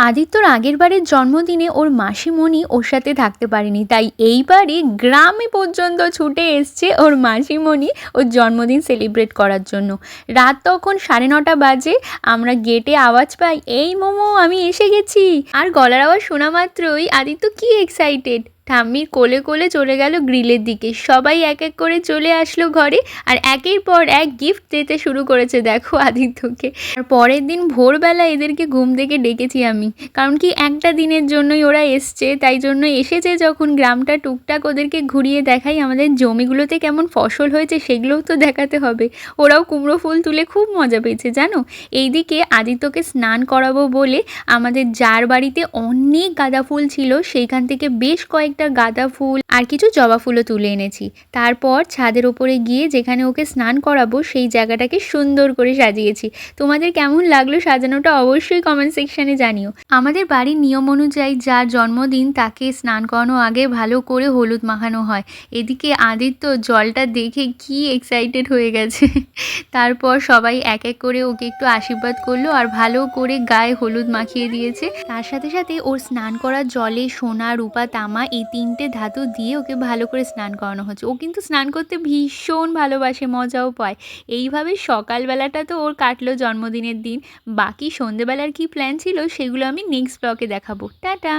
আদিত্যর আগেরবারের জন্মদিনে ওর মাসিমণি ওর সাথে থাকতে পারেনি, তাই এইবারে গ্রামে পর্যন্ত ছুটে এসছে ওর মাসিমণি ওর জন্মদিন সেলিব্রেট করার জন্য। রাত তখন 9:30 বাজে। আমরা গেটে আওয়াজ পাই, এই মোমো আমি এসে গেছি। আর গলার আওয়াজ শোনা মাত্রই আদিত্য কি এক্সাইটেড, ঠাম্মির কোলে কোলে চলে গেল গ্রিলের দিকে। সবাই এক এক করে চলে আসলো ঘরে, আর একের পর এক গিফট দিতে শুরু করেছে দেখো আদিত্যকে। আর পরের দিন ভোরবেলা এদেরকে ঘুম থেকে ডেকেছি আমি, কারণ কি একটা দিনের জন্যই ওরা এসছে, তাই জন্য এসেছে যখন গ্রামটা টুকটাক ওদেরকে ঘুরিয়ে দেখাই, আমাদের জমিগুলোতে কেমন ফসল হয়েছে সেগুলোও তো দেখাতে হবে। ওরাও কুমড়ো ফুল তুলে খুব মজা পেয়েছে জানো। এইদিকে আদিত্যকে স্নান করাবো বলে আমাদের যার বাড়িতে অনেক গাঁদা ফুল ছিল সেইখান থেকে বেশ কয়েকটা গাঁদা ফুল আর কিছু জবা ফুলও তুলে এনেছি। তারপর ছাদের ওপরে গিয়ে যেখানে ওকে স্নান করাবো সেই জায়গাটাকে সুন্দর করে সাজিয়েছি। তোমাদের কেমন লাগলো সাজানোটা অবশ্যই কমেন্ট সেকশানে জানিও। আমাদের বাড়ির নিয়ম অনুযায়ী যার জন্মদিন তাকে স্নান করানোর আগে ভালো করে হলুদ মাখানো হয়। এদিকে আদিত্য জলটা দেখে কি এক্সাইটেড হয়ে গেছে। তারপর সবাই এক এক করে ওকে একটু আশীর্বাদ করলো আর ভালো করে গায়ে হলুদ মাখিয়ে দিয়েছে। তার সাথে সাথে ওর স্নান করার জলে সোনা, রূপা, তামা এই 3টে ধাতু দিয়ে ওকে ভালো করে স্নান করানো হচ্ছে। ও কিন্তু স্নান করতে ভীষণ ভালোবাসে, মজাও পায়। এইভাবে সকালবেলাটা তো ওর কাটলো জন্মদিনের দিন। বাকি সন্ধেবেলার কি প্ল্যান ছিল সেগুলো আমি নেক্সট ব্লগে দেখাবো। টাটা।